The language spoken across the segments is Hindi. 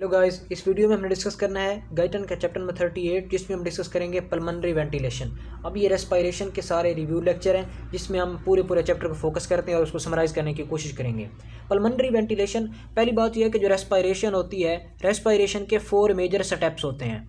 हेलो गाइस, इस वीडियो में हमने डिस्कस करना है गाइटन का चैप्टर नंबर 38 जिसमें हम डिस्कस करेंगे पल्मोनरी वेंटिलेशन। अब ये रेस्पिरेशन के सारे रिव्यू लेक्चर हैं जिसमें हम पूरे चैप्टर को फोकस करते हैं और उसको समराइज करने की कोशिश करेंगे। पल्मोनरी वेंटिलेशन, पहली बात यह है कि जो रेस्पिरेशन होती है, रेस्पिरेशन के 4 मेजर स्टेप्स होते हैं।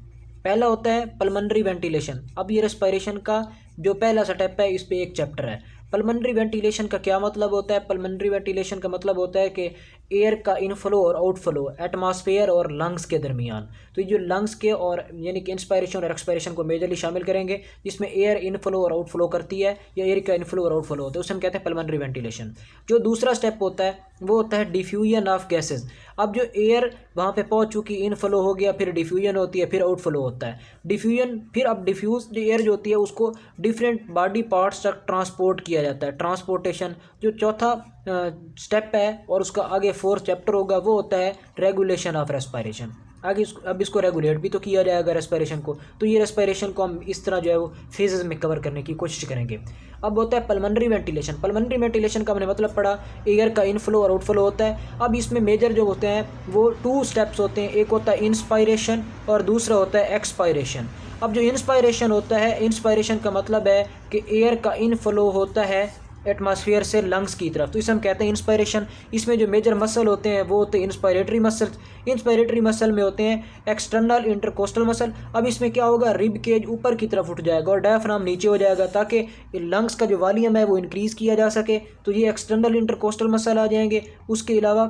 पहला होता है पल्मोनरी वेंटिलेशन। अब ये रेस्पिरेशन का जो पहला स्टेप है, इस पे एक चैप्टर है। पल्मोनरी वेंटिलेशन का क्या मतलब होता है? पल्मोनरी वेंटिलेशन का मतलब होता है कि एयर का इनफ्लो और आउटफ्लो एटमॉस्फेयर और लंग्स के दरमियान। तो ये जो लंग्स के और यानी कि इंस्पायरेशन और एक्सपायरेशन को मेजरली शामिल करेंगे, जिसमें एयर इनफ्लो और आउटफ्लो करती है या एयर का इनफ्लो और आउटफ्लो होता है, उसे हम कहते हैं पल्मोनरी वेंटिलेशन। जो दूसरा स्टेप होता है वो होता है डिफ्यूजन ऑफ गैसेज। अब जो एयर वहाँ पे पहुँच चुकी, इनफ्लो हो गया, फिर डिफ्यूजन होती है, फिर आउटफ्लो होता है। डिफ्यूजन, फिर अब डिफ्यूज एयर जो होती है उसको डिफरेंट बॉडी पार्ट्स तक ट्रांसपोर्ट किया जाता है, ट्रांसपोर्टेशन। जो चौथा स्टेप है और उसका आगे 4th चैप्टर होगा, वो होता है रेगुलेशन ऑफ रेस्पिरेशन। आगे अब इसको रेगुलेट भी तो किया जाएगा रेस्पिरेशन को। तो ये रेस्पिरेशन को हम इस तरह जो है वो फेजेस में कवर करने की कोशिश करेंगे। अब होता है पल्मोनरी वेंटिलेशन। पल्मोनरी वेंटिलेशन का हमने मतलब पढ़ा, एयर का इनफ्लो और आउटफ्लो होता है। अब इसमें मेजर जो होते हैं वो 2 स्टेप्स होते हैं, एक होता है इंस्पायरेशन और दूसरा होता है एक्सपायरेशन। अब जो इंस्पायरेशन होता है, इंस्पायरेशन का मतलब है कि एयर का इनफ्लो होता है एटमॉस्फेयर से लंग्स की तरफ, तो इसे हम कहते हैं इंस्पायरेशन। इसमें जो मेजर मसल होते हैं वो होते हैं इंस्पायरेटरी मसल। इंस्पायरेटरी मसल में होते हैं एक्सटर्नल इंटरकोस्टल मसल। अब इसमें क्या होगा, रिब केज ऊपर की तरफ उठ जाएगा और डायफ्राम नीचे हो जाएगा ताकि लंग्स का जो वॉल्यूम है वो इंक्रीज़ किया जा सके। तो ये एक्सटर्नल इंटरकोस्टल मसल आ जाएंगे। उसके अलावा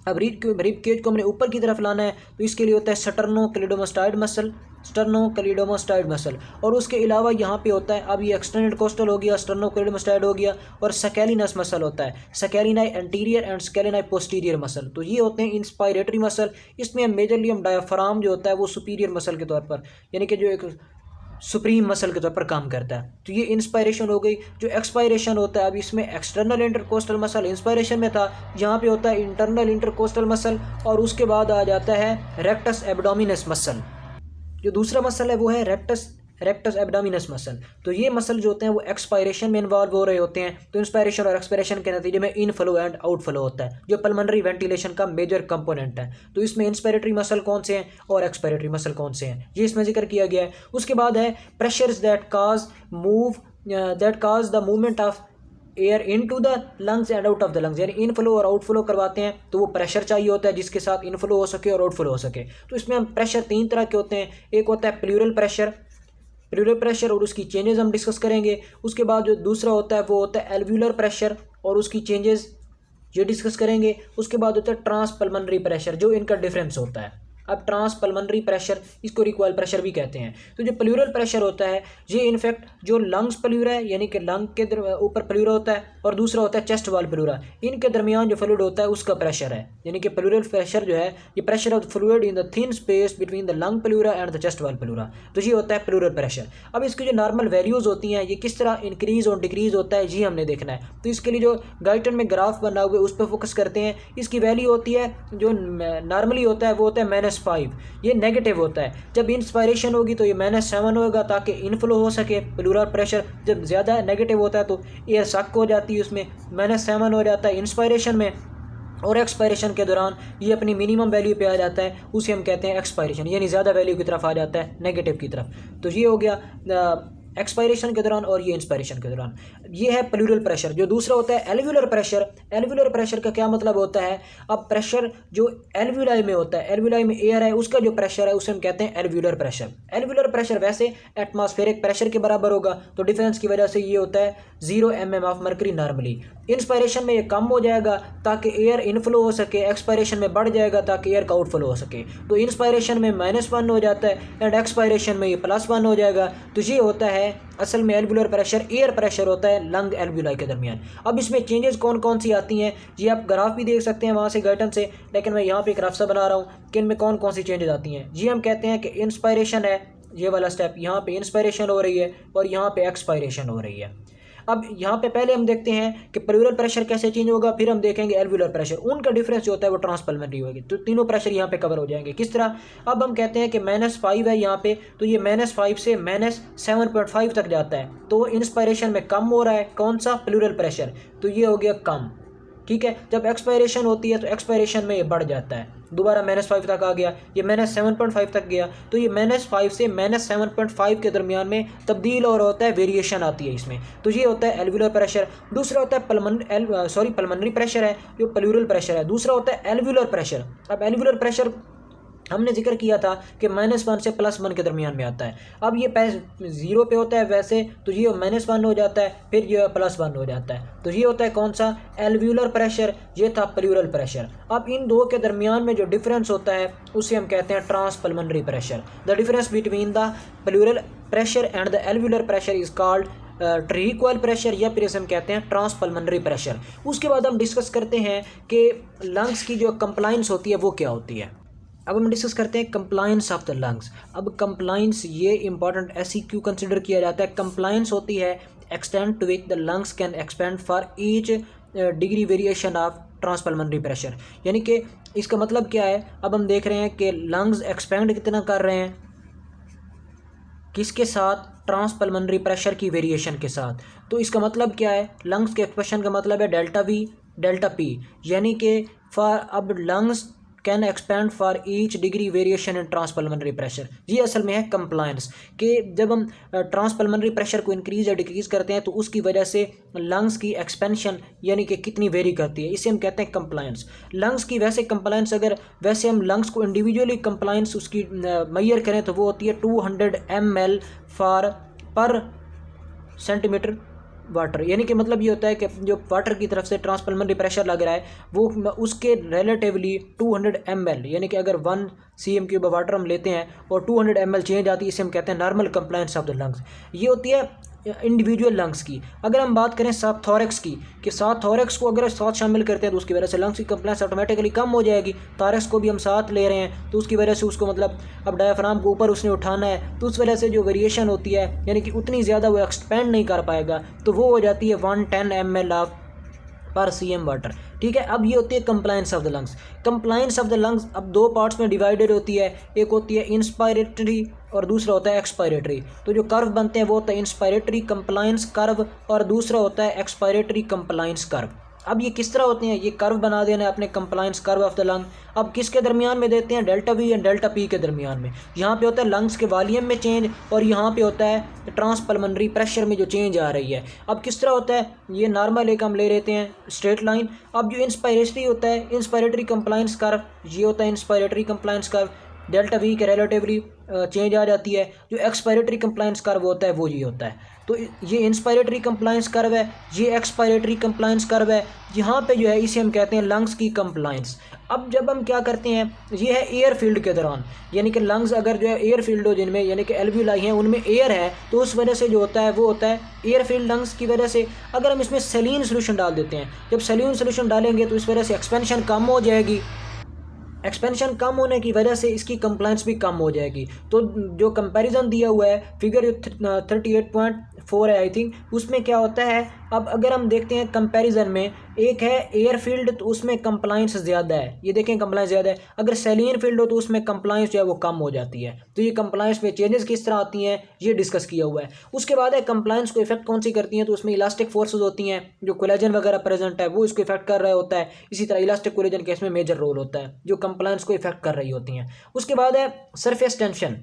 अब रिब केज को हमने ऊपर की तरफ लाना है, तो इसके लिए होता है स्टर्नोक्लेइडोमास्टाइड मसल, स्टर्नोक्लेइडोमास्टाइड मसल। और उसके अलावा यहाँ पे होता है, अब ये एक्सटर्नल कोस्टल हो गया, स्टर्नोक्लेइडोमास्टाइड हो गया, और स्केलिनस मसल होता है, स्केलिनाई एंटीरियर एंड स्केलिनाई पोस्टीरियर मसल। तो ये होते हैं इंस्पायरेटरी मसल। इसमें हम मेजरली हम डायफ्राम जो होता है वो सुपीरियर मसल के तौर पर, यानी कि जो एक सुप्रीम मसल के तौर पर काम करता है। तो ये इंस्पायरेशन हो गई। जो एक्सपायरेशन होता है, अब इसमें एक्सटर्नल इंटरकोस्टल मसल इंस्पायरेशन में था, यहाँ पे होता है इंटरनल इंटरकोस्टल मसल, और उसके बाद आ जाता है रेक्टस एब्डोमिनस मसल। जो दूसरा मसल है वो है रेक्टस एब्डोमिनस मसल। तो ये मसल जो होते हैं वो एक्सपायरेशन में इन्वॉल्व हो रहे होते हैं। तो इंस्पायरेशन और एक्सपायरेशन के नतीजे में इनफ्लो एंड आउटफ्लो होता है, जो पल्मोनरी वेंटिलेशन का मेजर कंपोनेंट है। तो इसमें इंस्पायरेटरी मसल कौन से हैं और एक्सपायरेटरी मसल कौन से हैं, ये इसमें जिक्र किया गया है। उसके बाद है pressures that cause the movement of air into the lungs and out of the lungs, यानी इनफ्लो और आउटफ्लो करवाते हैं। तो वो प्रेशर चाहिए होता है जिसके साथ इनफ्लो हो सके और आउटफ्लो हो सके। तो इसमें हम प्रेशर 3 तरह के होते हैं। एक होता है प्लूरल प्रेशर और उसकी चेंजेस हम डिस्कस करेंगे। उसके बाद जो दूसरा होता है वो होता है एल्व्यूलर प्रेशर और उसकी चेंजेस ये डिस्कस करेंगे। उसके बाद होता है ट्रांसपल्मोनरी प्रेशर, जो इनका डिफरेंस होता है। अब ट्रांसपल्मोनरी प्रेशर, इसको रिकॉइल प्रेशर भी कहते हैं। तो जो प्लूरल प्रेशर होता है, ये इनफैक्ट जो लंग्स प्लूरा है, यानी कि लंग के ऊपर प्लूरा होता है, और दूसरा होता है चेस्ट वाल प्लूरा, इनके दरमियान जो फ्लूइड होता है उसका प्रेशर है। यानी कि प्लूरल प्रेशर जो है, ये pressure of fluid in the thin space between the lung pleura and the chest वाल प्लूरा। तो ये होता है प्लूरल प्रेशर। अब इसकी जो नॉर्मल वैल्यूज़ होती हैं, ये किस तरह इंक्रीज और डिक्रीज होता है, ये हमने देखना है। तो इसके लिए जो गाइटन में ग्राफ बना हुआ है उस पर फोकस करते हैं। इसकी वैल्यू होती है, जो नॉर्मली होता है वो होता है -5, ये नेगेटिव होता है। जब इंस्पायरेशन होगी तो ये -7 होगा ताकि इनफ्लो हो सके। प्लूरल प्रेशर जब ज़्यादा नेगेटिव होता है तो एयर सक हो जाती है, उसमें -7 हो जाता है इंस्पायरेशन में, और एक्सपायरेशन के दौरान ये अपनी मिनिमम वैल्यू पे आ जाता है, उसे हम कहते हैं एक्सपायरेशन, यानी ज़्यादा वैल्यू की तरफ आ जाता है, नेगेटिव की तरफ। तो ये हो गया एक्सपायरेशन के दौरान और ये इंस्पायरेशन के दौरान। ये है प्लूरल प्रेशर। जो दूसरा होता है एल्व्यूलर प्रेशर। एल्व्यूलर प्रेशर का क्या मतलब होता है? अब प्रेशर जो एल्व्यूलाई में होता है, एल्व्यूलाई में एयर है, उसका जो प्रेशर है उसे हम कहते हैं एल्व्यूलर प्रेशर। एल्व्यूलर प्रेशर वैसे एटमॉस्फेरिक प्रेशर के बराबर होगा, तो डिफरेंस की वजह से ये होता है 0 mm of mercury normally. Inspiration में ये कम हो जाएगा ताकि एयर इनफ्लो हो सके, एक्सपायरेशन में बढ़ जाएगा ताकि एयर का आउटफ्लो हो सके। तो इंस्पायरेशन में -1 हो जाता है एंड एक्सपायरेशन में ये +1 हो जाएगा। तो ये होता है असल में एल्व्यूलर प्रेशर, एयर प्रेशर होता है लंग एल्व्यूलाई के दरमियान। अब इसमें चेंजेस कौन कौन सी आती हैं, ये आप ग्राफ भी देख सकते हैं वहाँ से गाइटन से, लेकिन मैं यहाँ पे एक ग्राफ सा बना रहा हूँ कि इनमें कौन कौन सी चेंजेस आती हैं। ये हम कहते हैं कि इंस्पायरेशन है, ये वाला स्टेप, यहाँ पे इंस्पायरेशन हो रही है और यहाँ पे एक्सपायरेशन हो रही है। अब यहाँ पे पहले हम देखते हैं कि प्लूरल प्रेशर कैसे चेंज होगा, फिर हम देखेंगे एल्व्यूलर प्रेशर। उनका डिफरेंस जो होता है वो ट्रांसपल्मोनरी होगी। तो तीनों प्रेशर यहाँ पे कवर हो जाएंगे। किस तरह? अब हम कहते हैं कि -5 है यहाँ पे, तो ये -5 से -7.5 तक जाता है, तो इंस्पायरेशन में कम हो रहा है। कौन सा? Plural pressure. तो ये हो गया कम। ठीक है। जब एक्सपायरेशन होती है तो एक्सपायरेशन में ये बढ़ जाता है, दोबारा -5 तक आ गया, ये -7.5 तक गया, तो ये -5 से -7.5 के दरमियान में तब्दील और होता है, वेरिएशन आती है इसमें। तो ये होता है एल्वुलर प्रेशर। दूसरा होता है पल्मोनरी प्रेशर है, जो प्लूरल प्रेशर है। दूसरा होता है एल्वुलर प्रेशर। अब एल्वुलर प्रेशर हमने जिक्र किया था कि -1 से +1 के दरमियान में आता है। अब ये 0 पे होता है वैसे, तो ये -1 हो जाता है, फिर ये +1 हो जाता है। तो ये होता है कौन सा, एल्वुलर प्रेशर, ये था प्लूरल प्रेशर। अब इन दो के दरमियान में जो डिफरेंस होता है उसे हम कहते हैं transpulmonary pressure. The difference between the pleural pressure and the alveolar pressure is called ट्रीक्वल प्रेशर, या फिर इसे हम कहते हैं ट्रांसपल्मोनरी प्रेशर। उसके बाद हम डिस्कस करते हैं कि लंग्स की जो कंप्लाइंस होती है वो क्या होती है। अब हम डिस्कस करते हैं कंप्लाइंस ऑफ द लंग्स। अब कंप्लाइंस ये इंपॉर्टेंट ऐसी क्यों कंसिडर किया जाता है, कंप्लाइंस होती है extend to which the lungs can expand for each degree variation of transpulmonary pressure. यानी कि इसका मतलब क्या है, अब हम देख रहे हैं कि लंग्स एक्सपेंड कितना कर रहे हैं, किसके साथ, ट्रांसपल्मोनरी प्रेशर की वेरिएशन के साथ। तो इसका मतलब क्या है, लंग्स के एक्सप्रेशन का मतलब है डेल्टा V डेल्टा P, यानी कि फॉर अब lungs can expand for each degree variation in transpulmonary pressure. ये असल में है कंप्लायंस, कि जब हम ट्रांसपल्मोनरी प्रेशर को इंक्रीज या डिक्रीज करते हैं तो उसकी वजह से लंग्स की एक्सपेंशन यानी कि कितनी वेरी करती है, इसे हम कहते हैं कंप्लायंस। लंग्स की वैसे कंप्लायंस, अगर वैसे हम लंग्स को इंडिविजुअली कंप्लायंस उसकी मैयर करें तो वो होती है 200 ml पर सेंटीमीटर वाटर। यानी कि मतलब ये होता है कि जो वाटर की तरफ से ट्रांसपल्मोनरी प्रेशर लग रहा है वो उसके रिलेटिवली 200 ml, यानी कि अगर 1 cm³ वाटर हम लेते हैं और 200 ml चेंज आती है, इसे हम कहते हैं normal compliance of the lungs. ये होती है इंडिविजुअल लंग्स की। अगर हम बात करें साथ थॉरेक्स की, कि साथ थॉरेक्स को अगर साथ शामिल करते हैं तो उसकी वजह से लंग्स की कंप्लायंस ऑटोमेटिकली कम हो जाएगी। थॉरेक्स को भी हम साथ ले रहे हैं तो उसकी वजह से उसको मतलब अब डायफ्राम को ऊपर उसने उठाना है, तो उस वजह से जो वेरिएशन होती है यानी कि उतनी ज़्यादा वो एक्सपेंड नहीं कर पाएगा, तो वो हो जाती है 110 ml ऑफ पर cm वाटर। ठीक है। अब ये होती है compliance of the lungs. Compliance of the lungs अब दो पार्ट्स में डिवाइडेड होती है, एक होती है इंस्पायरेटरी और दूसरा होता है एक्सपायरेटरी। तो जो कर्व बनते हैं वो होता है इंस्पायरेटरी कंप्लायंस कर्व और दूसरा होता है एक्सपायरेटरी कंप्लायंस कर्व। अब ये किस तरह होते हैं, ये कर्व बना देना है अपने compliance curve of the lung. अब किसके दरमियान में देते हैं, delta V and delta P के दरमियान में। यहाँ पे होता है लंग्स के वॉल्यूम में चेंज और यहाँ पे होता है ट्रांसपल्मोनरी प्रेशर में जो चेंज आ रही है। अब किस तरह होता है, ये नॉर्मल एक हम ले लेते हैं स्ट्रेट लाइन। अब जो इंस्पायरेटरी होता है, इंस्पायरेटरी कंप्लायंस कर्व, ये होता है inspiratory compliance curve, delta V के रिलेटिवली चेंज आ जाती है। जो एक्सपायरेटरी कंप्लायंस कर्व होता है वो ये होता है। तो ये इंस्पायरेटरी कंप्लायंस कर्व है, ये एक्सपायरेटरी कंप्लायंस कर्व है। यहाँ पे जो है इसे हम कहते हैं लंग्स की कंप्लायंस। अब जब हम क्या करते हैं, ये है एयर फील्ड के दौरान, यानी कि लंग्स अगर जो है एयर फील्ड हो जिनमें यानी कि एल्वुलाई हैं उनमें एयर है, तो उस वजह से जो होता है वो होता है एयर फील्ड लंग्स की वजह से। अगर हम इसमें सलीन सोल्यूशन डाल देते हैं, जब सलीन सोल्यूशन डालेंगे तो इस वजह से एक्सपेंशन कम हो जाएगी। एक्सपेंशन कम होने की वजह से इसकी कंप्लायंस भी कम हो जाएगी। तो जो कंपैरिजन दिया हुआ है फिगर 38.4 है आई थिंक, उसमें क्या होता है, अब अगर हम देखते हैं कंपैरिजन में, एक है एयर फील्ड तो उसमें कंप्लायंस ज़्यादा है, ये देखें कंप्लायंस ज़्यादा है। अगर सैलिन फील्ड हो तो उसमें कंप्लायंस जो है वो कम हो जाती है। तो ये कंप्लायंस में चेंजेस किस तरह आती हैं ये डिस्कस किया हुआ है। उसके बाद है कंप्लायंस को इफेक्ट कौन सी करती हैं, तो उसमें इलास्टिक फोर्सेज होती हैं, जो कोलेजन वगैरह प्रेजेंट है वो इसको इफेक्ट कर रहा होता है। इसी तरह इलास्टिक कोलेजन के इसमें मेजर रोल होता है जो कंप्लायंस को इफेक्ट कर रही होती हैं। उसके बाद है सरफेस टेंशन।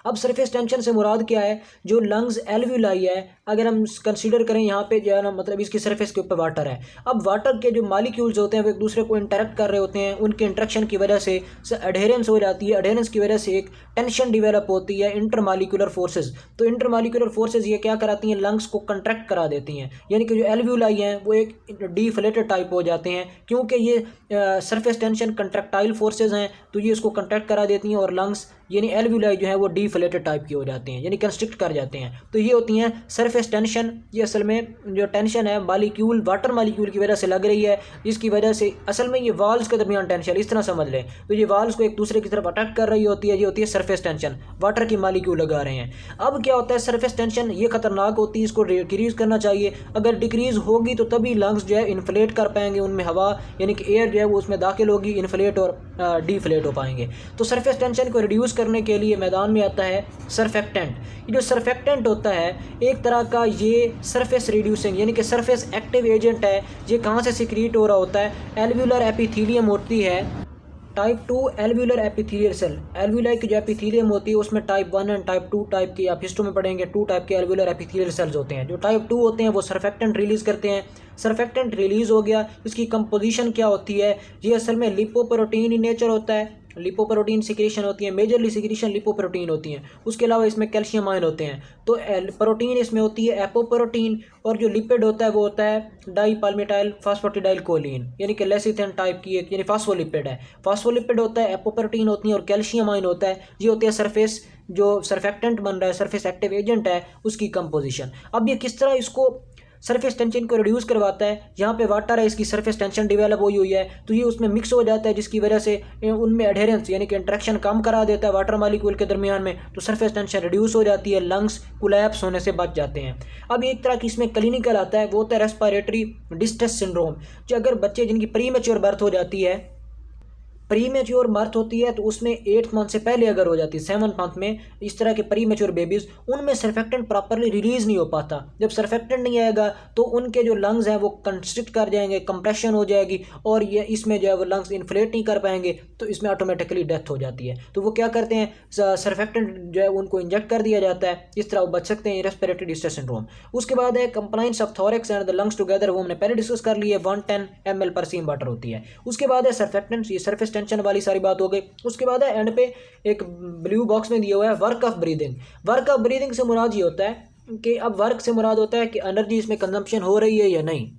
अब सरफेस टेंशन से मुराद क्या है, जो लंग्स एल्वुलाई है अगर हम कंसीडर करें यहाँ पे जो है ना, मतलब इसकी सरफेस के ऊपर वाटर है। अब वाटर के जो मॉलिक्यूल्स होते हैं वो एक दूसरे को इंटरेक्ट कर रहे होते हैं, उनके इंटरेक्शन की वजह से एडहेरेंस हो जाती है। एडहेरेंस की वजह से एक टेंशन डिवेलप होती है, इंटरमॉलिक्यूलर फोर्सेज। तो इंटरमॉलिक्यूलर फोर्सेज ये क्या कराती हैं, लंग्स को कंट्रैक्ट करा देती हैं, यानी कि जो एल्वुलाई हैं वो एक डीफ्लेटेड टाइप हो जाते हैं, क्योंकि ये सरफेस टेंशन कंट्रैक्टाइल फोर्सेज हैं तो ये इसको कंट्रैक्ट करा देती हैं, और लंग्स यानी एल्वुलाई जो है वो डीफ्लेटेड टाइप की हो जाते हैं, यानी कंस्ट्रिक्ट कर जाते हैं। तो ये होती हैं सरफेस टेंशन। ये असल में जो टेंशन है मॉलिक्यूल, वाटर मॉलिक्यूल की वजह से लग रही है, जिसकी वजह से असल में ये वाल्स के दरमियान टेंशन, इस तरह समझ लें। तो ये वाल्स को एक दूसरे की तरफ अटैक कर रही होती है, ये होती है सरफेस टेंशन, वाटर की मॉलिक्यूल लगा रहे हैं। अब क्या होता है, सरफेस टेंशन ये खतरनाक होती है, इसको डिक्रीज करना चाहिए। अगर डिक्रीज होगी तो तभी लंग्स जो है इन्फ्लेट कर पाएंगे, उनमें हवा यानी कि एयर जो है वो उसमें दाखिल होगी, इन्फ्लेट और डीफ्लेट हो पाएंगे। तो सरफेस टेंशन को रिड्यूस करने के लिए मैदान में आता है सरफेक्टेंट। ये जो सरफेक्टेंट होता है एक तरह का ये सरफेस रिड्यूसिंग यानी कि सरफेस एक्टिव एजेंट है। ये कहाँ से सिक्रीट हो रहा होता है? एल्व्यूलर एपिथीलियम होती है type 2 alveolar epithelial cell. Alveoli की जो एपिथेलियम होती है उसमें टाइप 1 एंड टाइप 2 टाइप की, आप हिस्ट्री में पढ़ेंगे, 2 टाइप के एल्व्यूलर एपिथेलियल सेल्स होते हैं। जो टाइप 2 होते हैं वो सरफेक्टेंट रिलीज़ करते हैं। सरफेक्टेंट रिलीज़ हो गया, इसकी कंपोजिशन क्या होती है? ये असल में लिपोप्रोटीन इन नेचर होता है। लिपोप्रोटीन सिक्रीशन होती है, मेजरली सिक्रीशन लिपोप्रोटीन होती हैं। उसके अलावा इसमें कैल्शियम आयन होते हैं। तो प्रोटीन इसमें होती है एपोप्रोटीन, और जो लिपिड होता है वो होता है डाईपाल्मिटाइल फॉस्फेटिडाइल कोलिन यानी कि लेसिथिन टाइप की एक यानी फास्फोलिपिड है। फास्फोलिपिड होता है, एपोप्रोटीन होती है और कैल्शियम आयन होता है। ये होती है सरफेस जो सरफेक्टेंट बन रहा है, सरफेस एक्टिव एजेंट है, उसकी कंपोजिशन। अब ये किस तरह इसको सरफेस टेंशन को रिड्यूस करवाता है? यहाँ पे वाटर है, इसकी सरफेस टेंशन डेवलप हुई है तो ये उसमें मिक्स हो जाता है, जिसकी वजह से उनमें एडहेरेंस यानी कि इंट्रैक्शन कम करा देता है वाटर मॉलिक्यूल के दरमियान में, तो सरफेस टेंशन रिड्यूस हो जाती है, लंग्स कोलैप्स होने से बच जाते हैं। अब एक तरह की इसमें क्लिनिकल आता है, वो होता है रेस्पिरेटरी डिस्ट्रेस सिंड्रोम। जो अगर बच्चे जिनकी प्रीमेच्योर बर्थ हो जाती है, प्रीमेच्योर बर्थ होती है तो उसमें 8th मंथ से पहले अगर हो जाती है, 7th मंथ में, इस तरह के प्रीमेच्योर बेबीज़, उनमें सरफेक्टेंट प्रॉपरली रिलीज़ नहीं हो पाता। जब सरफेक्टेंट नहीं आएगा तो उनके जो लंग्स हैं वो कंस्ट्रिक्ट कर जाएंगे, कंप्रेशन हो जाएगी, और ये इसमें जो है वो लंग्स इन्फ्लेट नहीं कर पाएंगे, तो इसमें ऑटोमेटिकली डेथ हो जाती है। तो वो क्या करते हैं, सरफेक्टेंट जो है उनको इंजेक्ट कर दिया जाता है, इस तरह वो बच सकते हैं रेस्पिरेटरी डिस्ट्रेस सिंड्रोम। उसके बाद है compliance of thorax and the lungs together, वो हमने पहले डिस्कस कर लिए, 110 ml पर सीम वाटर होती है। उसके बाद है सरफेक्टेंट्स, ये सरफेस टेंशन वाली सारी बात हो गई। उसके बाद है एंड पे एक ब्लू बॉक्स में दिया हुआ है work of breathing. Work of breathing से मुराद ये होता है कि अब वर्क से मुराद होता है कि एनर्जी इसमें कंजम्पशन हो रही है या नहीं।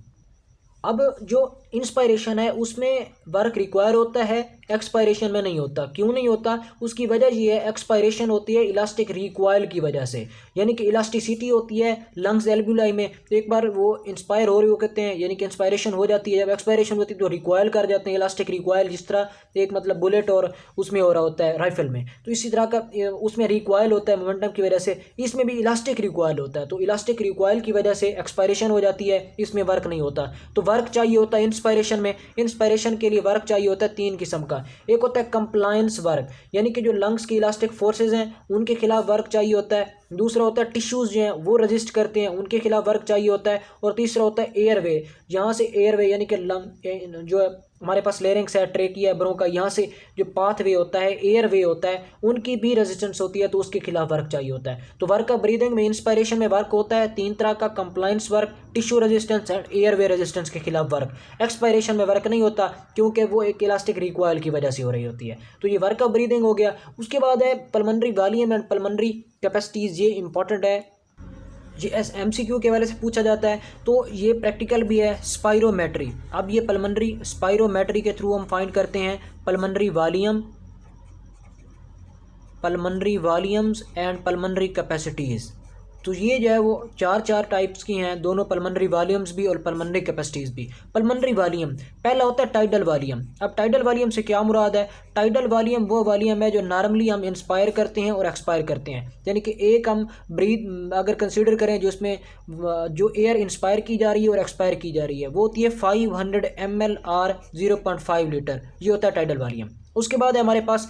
अब जो इंस्पायरेशन है उसमें वर्क रिक्वायर होता है, एक्सपायरेशन में नहीं होता। क्यों नहीं होता? उसकी वजह ये है, एक्सपायरेशन होती है इलास्टिक रिक्वायल की वजह से, यानी कि इलास्टिसिटी होती है लंग्स एल्ब्यूलाई में। तो एक बार वो इंस्पायर हो रही हो कहते हैं, यानी कि इंस्पायरेशन हो जाती है, जब एक्सपायरेशन होती है तो रिक्वायल कर जाते हैं, इलास्टिक रिक्वायल, जिस तरह एक मतलब बुलेट और उसमें हो रहा होता है राइफल में, तो इसी तरह का उसमें रिक्वायल होता है मोमेंटम की वजह से, इसमें भी इलास्टिक रिक्वायल होता है। तो इलास्टिक रिक्वायल की वजह से एक्सपायरेशन हो जाती है, इसमें वर्क नहीं होता। तो वर्क चाहिए होता है इंस्पायरेशन में। इंस्पायरेशन के लिए वर्क चाहिए होता है 3 किस्म का। एक होता है कंप्लायंस वर्क, यानी कि जो लंग्स की इलास्टिक फोर्सेज हैं उनके खिलाफ वर्क चाहिए होता है। दूसरा होता है टिश्यूज़ जो हैं वो रजिस्ट करते हैं, उनके खिलाफ वर्क चाहिए होता है। और तीसरा होता है एयरवे, यहाँ से एयरवे यानी कि लंग जो है हमारे पास लेरिंग्स है, ट्रेकिया है, ब्रोंका, यहाँ से जो पाथवे होता है, एयरवे होता है, उनकी भी रेजिस्टेंस होती है, तो उसके खिलाफ वर्क चाहिए होता है। तो वर्क ऑफ ब्रीदिंग में इंस्पायरेशन में वर्क होता है 3 तरह का, compliance work, tissue resistance and airway resistance के खिलाफ वर्क। एक्सपायरेशन में वर्क नहीं होता क्योंकि वो एक इलास्टिक रिक्वायल की वजह से हो रही होती है। तो ये वर्क ऑफ ब्रीदिंग हो गया। उसके बाद है pulmonary volume and pulmonary capacities, ये इंपॉर्टेंट है, जी MCQ के वाले से पूछा जाता है। तो ये प्रैक्टिकल भी है, स्पायरोमेट्री। अब ये पल्मोनरी स्पायरोमेट्री के थ्रू हम फाइंड करते हैं pulmonary volumes and pulmonary capacities. तो ये जो है वो 4 टाइप्स की हैं, दोनों पल्मोनरी वॉल्यूम्स भी और पल्मोनरी कैपेसिटीज़ भी। पल्मोनरी वॉल्यूम पहला होता है टाइडल वॉल्यूम। अब टाइडल वॉल्यूम से क्या मुराद है? टाइडल वॉल्यूम वो वॉल्यूम है जो नॉर्मली हम इंस्पायर करते हैं और एक्सपायर करते हैं, यानी कि एक हम ब्रीथ अगर कंसीडर करें जो उसमें जो एयर इंस्पायर की जा रही है और एक्सपायर की जा रही है, वो होती है 500 ml और 0.5 लीटर, ये होता है टाइडल वॉल्यूम। उसके बाद है हमारे पास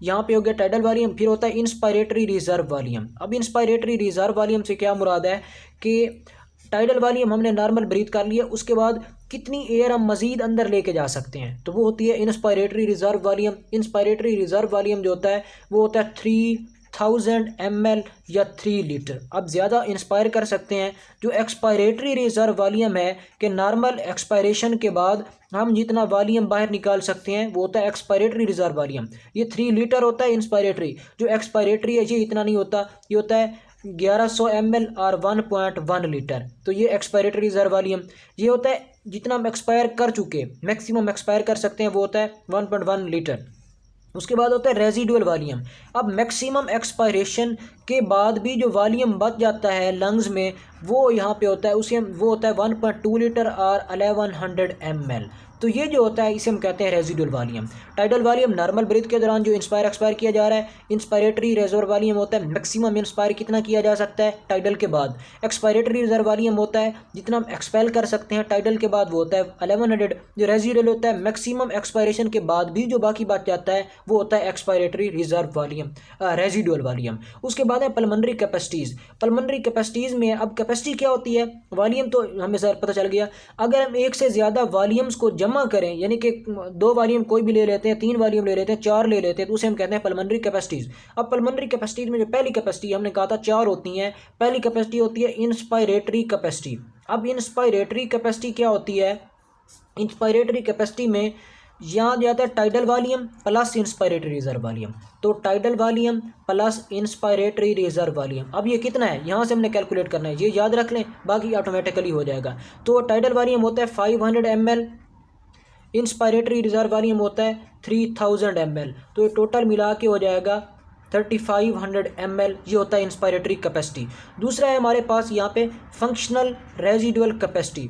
यहाँ पे हो गया टाइडल वॉल्यूम। फिर होता है इंस्पायरेटरी रिजर्व वॉल्यूम। अब इंस्पायरेटरी रिजर्व वॉल्यूम से क्या मुराद है कि टाइडल वॉल्यूम हमने नॉर्मल ब्रीथ कर लिया, उसके बाद कितनी एयर हम मज़ीद अंदर लेके जा सकते हैं, तो वो होती है inspiratory reserve volume. Inspiratory reserve volume जो होता है वो होता है 3000 ml या 3 लीटर। अब ज़्यादा इंस्पायर कर सकते हैं। जो एक्सपायरेटरी रिजर्व वॉल्यूम है कि नॉर्मल एक्सपायरेशन के बाद हम जितना वॉल्यूम बाहर निकाल सकते हैं वो होता है एक्सपायरेटरी रिजर्व वॉल्यूम, ये 3 लीटर होता है इंस्पायरेटरी। जो एक्सपायरेटरी है ये इतना नहीं होता, ये होता है 1100 ml और 1.1 लीटर। तो ये एक्सपायरेटरी रिजर्व वॉल्यूम ये होता है जितना हम एक्सपायर कर चुके, मैक्सिमम एक्सपायर कर सकते हैं, वो होता है 1.1 लीटर। उसके बाद होता है रेजिडुअल वॉल्यूम। अब मैक्सिमम एक्सपायरेशन के बाद भी जो वॉल्यूम बच जाता है लंग्स में वो यहाँ पे होता है, उसे वो होता है 1.2 लीटर और 1100 ml। तो ये जो होता है इसे हम कहते हैं residual volume. Tidal volume normal breath के दौरान जो इंस्पायर एक्सपायर किया जा रहा है। इंस्पायरेटरी रिजर्व वॉल्यूम होता है मैक्सिमम इंस्पायर कितना किया जा सकता है टाइडल के बाद। एक्सपायरेटरी रिजर्व वॉल्यूम होता है जितना हम एक्सपेल कर सकते हैं टाइडल के बाद, वो होता है 1100। जो रेजिडुअल होता है मैक्सिमम एक्सपायरेशन के बाद भी जो बाकी बच जाता है वो होता है expiratory reserve volume, residual volume. उसके बाद है पल्मोनरी कैपेसिटीज़। पल्मोनरी कैपेसिटीज़ में अब कैपेसिटी क्या होती है, वॉल्यूम तो हमें सर पता चल गया। अगर हम एक से ज़्यादा वॉल्यूम्स को जमा करें, यानी कि 2 वॉल्यूम कोई भी ले लेते हैं, 3 वॉल्यूम ले लेते हैं, 4 ले लेते हैं, तो उसे हम कहते हैं पल्मोनरी कैपेसिटीज़। अब पल्मोनरी कैपेसिटीज़ में जो पहली कैपेसिटी हमने कहा था 4 होती हैं। पहली कैपेसिटी होती है इंस्पायरेटरी कैपेसिटी। अब इंस्पायरेटरी कैपेसिटी क्या होती है, इंस्पायरेटरी कैपेसिटी में यहाँ जाता है tidal volume plus inspiratory reserve volume. तो tidal volume plus inspiratory reserve volume, अब ये कितना है यहाँ से हमने कैलकुलेट करना है, ये याद रख लें, बाकी ऑटोमेटिकली हो जाएगा। तो टाइडल वॉल्यूम होता है 500 ml, इंस्पायरेटरी रिजर्व वॉल्यूम होता है 3000 ml। तो ये टोटल मिला के हो जाएगा 3500 ml, ये होता है इंस्पायरेटरी कैपेसिटी। दूसरा है हमारे पास यहाँ पे फंक्शनल रेजिडुअल कैपेसिटी।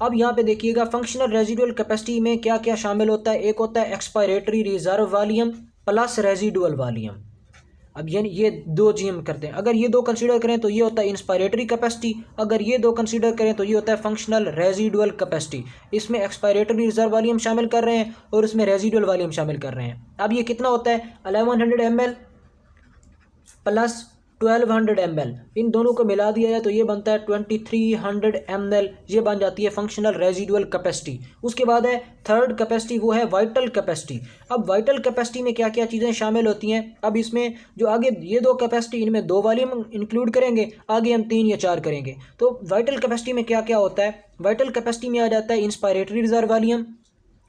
अब यहाँ पे देखिएगा फंक्शनल रेजिडुअल कैपेसिटी में क्या क्या शामिल होता है। एक होता है expiratory reserve volume plus residual volume. अब ये 2 चीज़ हम करते हैं, अगर ये 2 कंसीडर करें तो ये होता है इंस्पायरेटरी कैपेसिटी, अगर ये 2 कंसीडर करें तो ये होता है फंक्शनल रेजिडुअल कैपेसिटी। इसमें एक्सपायरेटरी रिजर्व वॉल्यूम शामिल कर रहे हैं और इसमें रेजिडुअल वॉल्यूम शामिल कर रहे हैं। अब ये कितना होता है 1100 ml प्लस 1200 ml, इन दोनों को मिला दिया जाए तो ये बनता है 2300 ml, ये बन जाती है फंक्शनल रेजिडुअल कैपेसिटी। उसके बाद है थर्ड कैपेसिटी, वो है वाइटल कैपेसिटी। अब वाइटल कैपेसिटी में क्या क्या चीज़ें शामिल होती हैं, अब इसमें जो आगे ये 2 कैपेसिटी, इनमें 2 वॉल्यूम इंक्लूड करेंगे, आगे हम 3 या 4 करेंगे। तो वाइटल कैपेसिटी में क्या क्या होता है, वाइटल कैपेसिटी में आ जाता है इंस्पायरेटरी रिजर्व वॉल्यूम,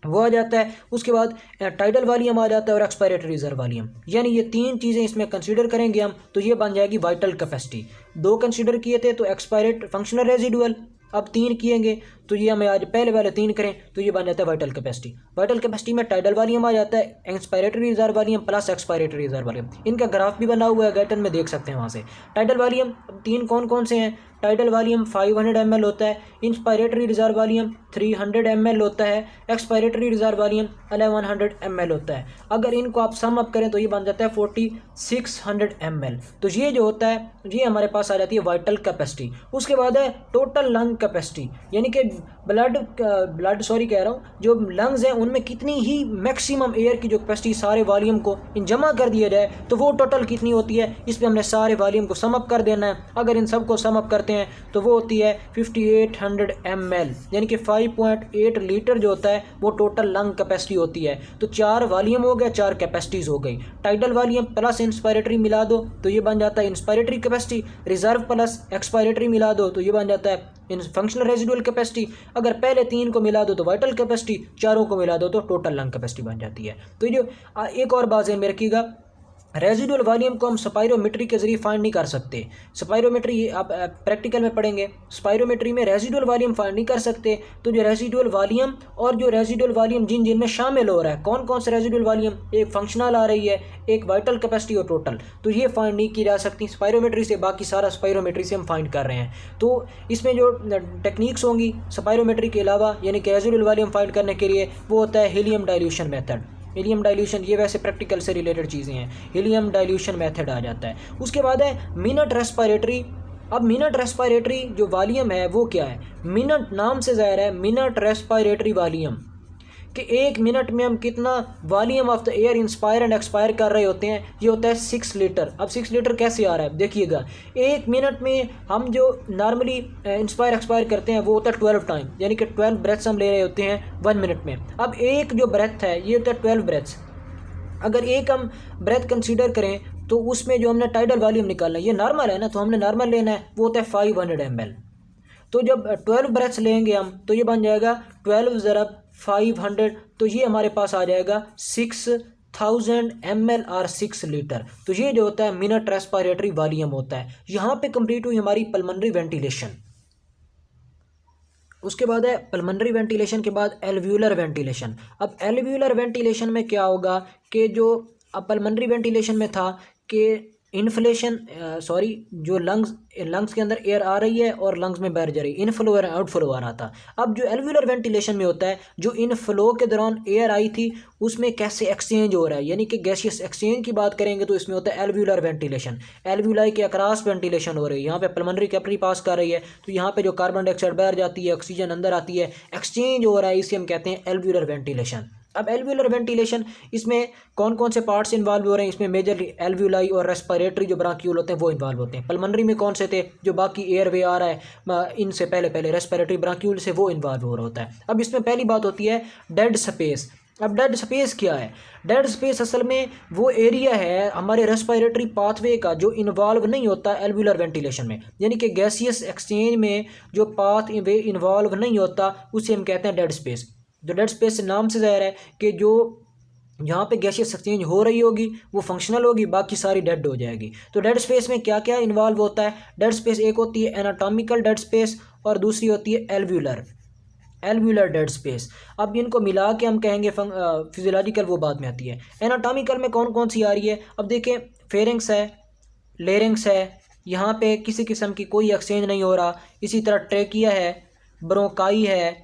वो आ जाता है। उसके बाद टाइडल वॉल्यूम आ जाता है और एक्सपायरेटरी रिजर्व वॉल्यूम, यानी ये 3 चीज़ें इसमें कंसीडर करेंगे हम, तो ये बन जाएगी वाइटल कैपेसिटी। 2 कंसीडर किए थे तो एक्सपायरेट फंक्शनल रेजिडुअल, अब 3 किएंगे तो ये हमें आज पहले वाले 3 करें तो ये बन जाता है वाइटल कैपेसिटी। वाइटल कैपेसिटी में टाइडल वॉल्यूम आ जाता है, inspiratory reserve volume plus expiratory reserve volume. इनका ग्राफ भी बना हुआ है गाइटन में, देख सकते हैं वहाँ से। टाइडल वॉल्यूम 3 कौन कौन से हैं, टाइडल वॉल्यूम 500 ml होता है, इंस्पायरेटरी रिजर्व वॉल्यूम 300 ml होता है, एक्सपायरेटरी रिजर्व वॉल्यूम 1100 ml होता है। अगर इनको आप सम अप करें तो ये बन जाता है 4600 ml। तो ये जो होता है ये हमारे पास आ जाती है वाइटल कैपेसिटी। उसके बाद है टोटल लंग कैपेसिटी, यानी कि ब्लड सॉरी कह रहा हूँ, जो लंग्स हैं उनमें कितनी ही मैक्सिमम एयर की जो कैपेसिटी सारे वॉल्यूम को इन जमा कर दिया जाए तो वो टोटल कितनी होती है, इस पर हमने सारे वॉल्यूम को सम अप कर देना है। अगर इन सब को सम अप करते हैं तो वो होती है 5800 ml, यानी कि 5.8 लीटर जो होता है वो टोटल लंग कैपेसिटी होती है। तो 4 वॉल्यूम हो गया, 4 कैपेसिटीज हो गई। टाइडल वॉल्यूम प्लस इंस्पायरेटरी मिला दो तो ये बन जाता है inspiratory capacity, reserve plus expiratory मिला दो तो ये बन जाता है इन फंक्शनल रेजिडुअल कैपेसिटी। अगर पहले 3 को मिला दो तो वाइटल कैपेसिटी, 4 को मिला दो तो टोटल लंग कैपेसिटी बन जाती है। तो ये जो एक और बात है में रखिएगा, रेजिडुअल वॉल्यूम को हम स्पायरोमेट्री के जरिए फाइंड नहीं कर सकते। स्पायरोमेट्री आप प्रैक्टिकल में पढ़ेंगे, स्पायरोमेट्री में रेजिडुअल वॉल्यूम फाइंड नहीं कर सकते। तो जो रेजिडुअल वॉल्यूम और जो रेजिडुअल वॉल्यूम जिन जिनमें शामिल हो रहा है, कौन कौन से रेजिडुअल वॉल्यूम, एक फंक्शनल आ रही है, एक वाइटल कैपेसिटी और टोटल, तो ये फाइंड नहीं की जा सकती स्पायरोमेट्री से, बाकी सारा स्पायरोमेट्री से हम फाइंड कर रहे हैं। तो इसमें जो टेक्निक्स होंगी स्पायरोमेट्री के अलावा, यानी कि रेजिडुअल वॉल्यूम फाइंड करने के लिए, वो होता है helium dilution method. Helium dilution ये वैसे प्रैक्टिकल से रिलेटेड चीज़ें हैं, हीलियम डाइल्यूशन मेथड आ जाता है। उसके बाद है मिनट रेस्पिरेटरी। अब मिनट रेस्पिरेटरी जो वॉल्यूम है वो क्या है, मिनट नाम से ज़ाहिर है मिनट रेस्पिरेटरी वॉल्यूम, कि 1 मिनट में हम कितना volume of the air inspire and expire कर रहे होते हैं, ये होता है 6 लीटर। अब 6 लीटर कैसे आ रहा है देखिएगा, 1 मिनट में हम जो नॉर्मली इंस्पायर एक्सपायर करते हैं वो होता है 12 टाइम, यानी कि 12 ब्रेथ्स हम ले रहे होते हैं 1 मिनट में। अब एक जो ब्रेथ है ये होता है 12 ब्रेथ्स। अगर एक हम ब्रेथ कंसीडर करें तो उसमें जो हमने टाइडल वॉल्यूम निकालना है, ये नॉर्मल है ना, तो हमने नॉर्मल लेना है, वो होता है 500 ml। तो जब 12 ब्रेथ्स लेंगे हम तो ये बन जाएगा 12 ज़रब 500, तो ये हमारे पास आ जाएगा 6000 ml और 6 लीटर। तो ये जो होता है मिनट रेस्पिरेटरी वॉल्यूम होता है। यहाँ पे कंप्लीट हुई हमारी पल्मोनरी वेंटिलेशन। उसके बाद है पल्मोनरी वेंटिलेशन के बाद एल्व्यूलर वेंटिलेशन। अब एल्व्यूलर वेंटिलेशन में क्या होगा कि जो अब पल्मोनरी वेंटिलेशन में था कि इन्फ्लेशन जो लंग्स के अंदर एयर आ रही है और लंग्स में बाहर जा रही है, इनफ्लो और आउटफ्लो आ रहा था। अब जो एल्व्यूलर वेंटिलेशन में होता है, जो इनफ्लो के दौरान एयर आई थी उसमें कैसे एक्सचेंज हो रहा है, यानी कि गैसियस एक्सचेंज की बात करेंगे तो इसमें होता है एल्व्यूलर वेंटिलेशन। एल्व्यूलाई के अक्रॉस वेंटिलेशन हो रही है, यहाँ पे पल्मोनरी कैपिलरी पास कर रही है, तो यहाँ पे जो कार्बन डाइऑक्साइड बाहर जाती है, ऑक्सीजन अंदर आती है, एक्सचेंज हो रहा है, इसे हम कहते हैं एल्व्यूलर वेंटिलेशन। अब एल्व्यूलर वेंटिलेशन, इसमें कौन कौन से पार्ट्स इन्वॉल्व हो रहे हैं, इसमें मेजरली एल्व्यूलाई और रेस्पिरेटरी जो ब्रांक्यूल होते हैं वो इन्वॉल्व होते हैं। पल्मोनरी में कौन से थे, जो बाकी एयरवे आ रहा है इनसे पहले रेस्पिरेटरी ब्रांक्यूल से, वो इन्वॉल्व हो रहा होता है। अब इसमें पहली बात होती है डेड स्पेस। अब डेड स्पेस क्या है? डेड स्पेस असल में वो एरिया है हमारे रेस्पिरेटरी पाथवे का जो इन्वॉल्व नहीं होता एल्व्यूलर वेंटिलेशन में, यानी कि गैसियस एक्सचेंज में जो पाथवे इन्वॉल्व नहीं होता उसे हम कहते हैं डेड स्पेस। जो डेड स्पेस नाम से ज़ाहिर है कि जो यहाँ पे गैसियस एक्सचेंज हो रही होगी वो फंक्शनल होगी, बाकी सारी डेड हो जाएगी। तो डेड स्पेस में क्या क्या इन्वॉल्व होता है? डेड स्पेस एक होती है एनाटॉमिकल डेड स्पेस और दूसरी होती है एल्व्यूलर डेड स्पेस। अब इनको मिला के हम कहेंगे फिजियोलॉजिकल, वो बाद में आती है। एनाटॉमिकल में कौन कौन सी आ रही है? अब देखें, फेरिंग्स है, लेरिंग्स है, यहाँ पे किसी किस्म की कोई एक्सचेंज नहीं हो रहा। इसी तरह ट्रेकिया है, ब्रोंकाई है,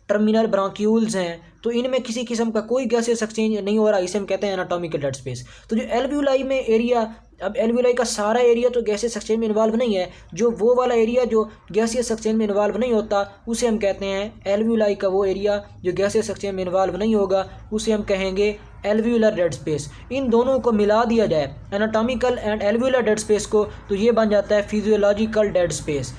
टर्मिनल ब्रांक्यूल्स हैं, तो इनमें किसी किस्म का कोई गैसियस एक्सचेंज नहीं हो रहा, इसे हम कहते हैं एनाटॉमिकल डेड स्पेस। तो जो एल्व्यूलाई में एरिया, अब एल्व्यूलाई का सारा एरिया तो गैसियस एक्सचेंज में इन्वॉल्व नहीं है, जो वो वाला एरिया जो गैसियस एक्सचेंज में इन्वॉल्व नहीं होता उसे हम कहते हैं एल्व्यूलाई का वो एरिया जो गैसियस एक्सचेंज में इन्वॉल्व नहीं होगा उसे हम कहेंगे एल्व्यूलर डेड स्पेस। इन दोनों को मिला दिया जाए, anatomical and alveolar dead space को, तो ये बन जाता है फिजियोलॉजिकल डेड स्पेस।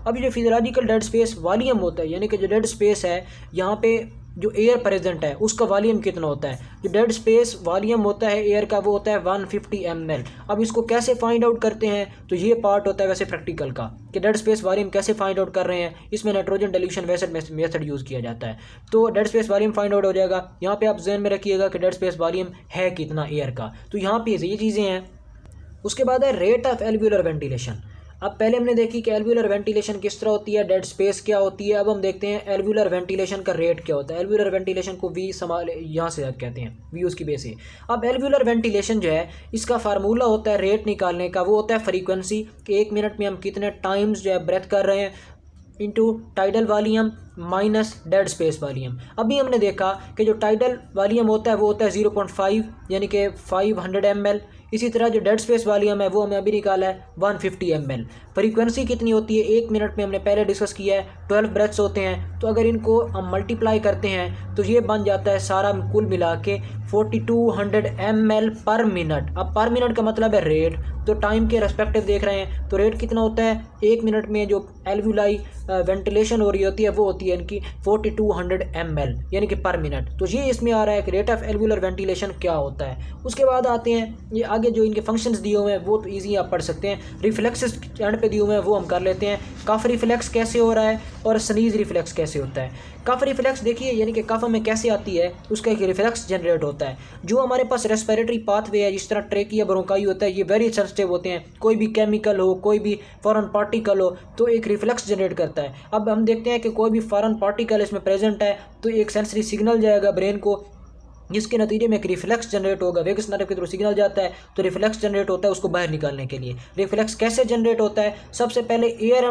अब ये जो फिजियोलॉजिकल डेड स्पेस वॉल्यूम होता है, यानी कि जो डेड स्पेस है यहाँ पे जो एयर प्रेजेंट है उसका वॉल्यूम कितना होता है? जो डेड स्पेस वॉल्यूम होता है एयर का वो होता है 150 ml। अब इसको कैसे फाइंड आउट करते हैं? तो ये पार्ट होता है वैसे प्रैक्टिकल का कि डेड स्पेस वॉल्यूम कैसे फाइंड आउट कर रहे हैं। इसमें नाइट्रोजन डाइल्यूशन मेथड यूज़ किया जाता है, तो dead space volume find out हो जाएगा। यहाँ पे आप जहन में रखिएगा कि डेड स्पेस वॉल्यूम है कितना एयर का, तो यहाँ पे ये चीज़ें हैं। उसके बाद है रेट ऑफ एल्व्यूलर वेंटिलेशन। अब पहले हमने देखी कि एल्व्यूलर वेंटिलेशन किस तरह होती है, डेड स्पेस क्या होती है। अब हम देखते हैं एल्व्यूलर वेंटिलेशन का रेट क्या होता है। एल्व्यूलर वेंटिलेशन को वी यहाँ से कहते हैं, वी उसकी बेस है। अब एल्व्यूलर वेंटिलेशन जो है इसका फार्मूला होता है रेट निकालने का, वो होता है फ्रीक्वेंसी कि 1 मिनट में हम कितने टाइम्स जो है ब्रेथ कर रहे हैं into tidal volume minus dead space volume. अभी हमने देखा कि जो टाइडल वॉल्यूम होता है वो होता है 0.5 यानी कि 500 ml। इसी तरह जो डेड स्पेस वॉल्यूम है वो हमें अभी निकाला है 150 ml। फ्रीक्वेंसी कितनी होती है? 1 मिनट में हमने पहले डिस्कस किया है 12 ब्रेथ्स होते हैं, तो अगर इनको हम मल्टीप्लाई करते हैं तो ये बन जाता है सारा कुल मिला के 4200 ml पर मिनट। अब पर मिनट का मतलब है रेट, तो टाइम के रेस्पेक्टिव देख रहे हैं तो रेट कितना होता है? 1 मिनट में जो एल्व्यूलाई वेंटिलेशन हो रही होती है वो होती है इनकी 4200 ml यानी कि पर मिनट। तो ये इसमें आ रहा है कि रेट ऑफ एल्व्यूलर वेंटिलेशन क्या होता है। उसके बाद आते हैं ये आगे जो इनके फंक्शंस दिए हुए हैं वो तो ईजी आप पढ़ सकते हैं। रिफ्लेक्सेस एंड पे दिए हुए हैं वो हम कर लेते हैं। कफ रिफ्लेक्स कैसे हो रहा है और स्नीज रिफ्लेक्स कैसे होता है। कफ रिफ्लेक्स देखिए, यानी कि कफ में कैसे आती है, उसका एक रिफ्लेक्स जनरेट होता है। जो हमारे पास रेस्पिरेटरी पाथवे है, जिस तरह ट्रेकिया ब्रोंकाई होता है, ये वेरी सेंसिटिव होते हैं। कोई भी केमिकल हो, कोई भी फॉरेन पार्टिकल हो, तो एक रिफ्लेक्स जनरेट करता है। अब हम देखते हैं कि कोई भी फॉरेन पार्टिकल इसमें प्रेजेंट है तो एक सेंसरी सिग्नल जाएगा ब्रेन को, जिसके नतीजे में एक रिफ्लेक्स जनरेट होगा। वेगस नर्व के थ्रू सिग्नल जाता है तो रिफ्लेक्स जनरेट होता है उसको बाहर निकालने के लिए। रिफ्लेक्स कैसे जनरेट होता है? सबसे पहले एयर,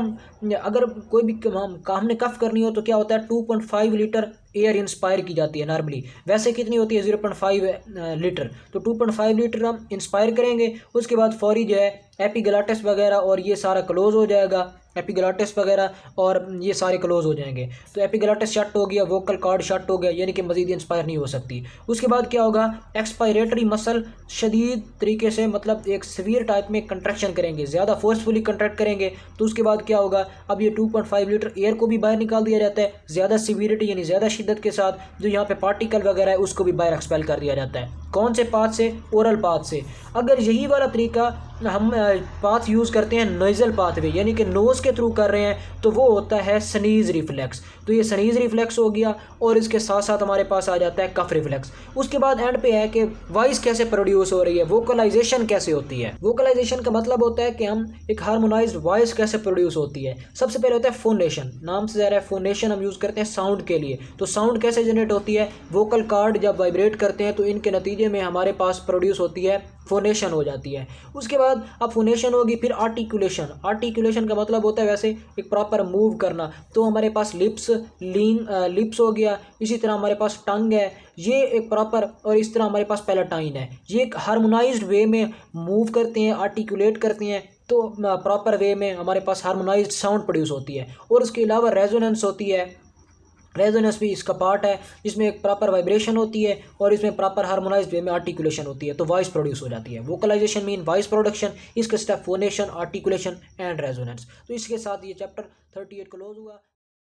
अगर कोई भी हमने कफ करनी हो तो क्या होता है 2.5 लीटर एयर इंस्पायर की जाती है नॉर्मली। वैसे कितनी होती है 0.5 लीटर। तो 2.5 लीटर हम इंस्पायर करेंगे, उसके बाद फौरी जो है एपिग्लॉटिस वगैरह और ये सारा क्लोज हो जाएगा, एपिग्लॉटिस वगैरह और ये सारे क्लोज हो जाएंगे। तो एपिग्लॉटिस शट हो गया, वोकल कॉर्ड शट हो गया, यानी कि मजीद इंस्पायर नहीं हो सकती। उसके बाद क्या होगा? एक्सपायरेटरी मसल शदीद तरीके से, मतलब एक सीवियर टाइप में कंट्रैक्शन करेंगे, ज़्यादा फोर्सफुली कंट्रैक्ट करेंगे। तो उसके बाद क्या होगा? अब ये 2.5 लीटर एयर को भी बाहर निकाल दिया जाता है ज़्यादा सीवियरिटी यानी ज़्यादा शिद्दत के साथ। जो यहाँ पे पार्टिकल वगैरह है उसको भी बाहर एक्सपेल कर दिया जाता है। कौन से पाथ से? ओरल पाथ से। अगर यही वाला तरीका हम पाथ यूज़ करते हैं नोजल पाथवे, यानी कि नोज़ के थ्रू कर रहे हैं, तो वो होता है स्नीज रिफ्लेक्स। तो ये स्नीज रिफ्लेक्स हो गया और इसके साथ साथ हमारे पास आ जाता है कफ रिफ्लेक्स। उसके बाद एंड पे है कि वॉइस कैसे प्रोड्यूस हो रही है, वोकलाइजेशन कैसे होती है। वोकलाइजेशन का मतलब होता है कि हम एक हार्मोनाइज्ड वॉइस कैसे प्रोड्यूस होती है। सबसे पहले होता है फोनेशन। नाम से ज़ाहिर है फोनेशन हम यूज़ करते हैं साउंड के लिए। तो साउंड कैसे जनरेट होती है, वोकल कार्ड जब वाइब्रेट करते हैं तो इनके नतीजे में हमारे पास प्रोड्यूस होती है फोनेशन हो जाती है। उसके बाद अब फोनेशन होगी, फिर आर्टिकुलेशन। आर्टिकुलेशन का मतलब होता है वैसे एक प्रॉपर मूव करना। तो हमारे पास लिप्स हो गया, इसी तरह हमारे पास टंग है, ये एक प्रॉपर, और इस तरह हमारे पास पैलेटाइन है, ये एक हार्मोनाइज्ड वे में मूव करते हैं, आर्टिकुलेट करते हैं, तो प्रॉपर वे में हमारे पास हार्मोनाइज्ड साउंड प्रोड्यूस होती है। और उसके अलावा रेजोनेंस होती है, रेजोनेंस भी इसका पार्ट है, जिसमें एक प्रॉपर वाइब्रेशन होती है और इसमें प्रॉपर हार्मोनाइज्ड वे में आर्टिकुलेशन होती है, तो वॉइस प्रोड्यूस हो जाती है। वोकलाइजेशन मीन वॉइस प्रोडक्शन, इसके step phonation, articulation and resonance. तो इसके साथ ये चैप्टर 38 क्लोज हुआ।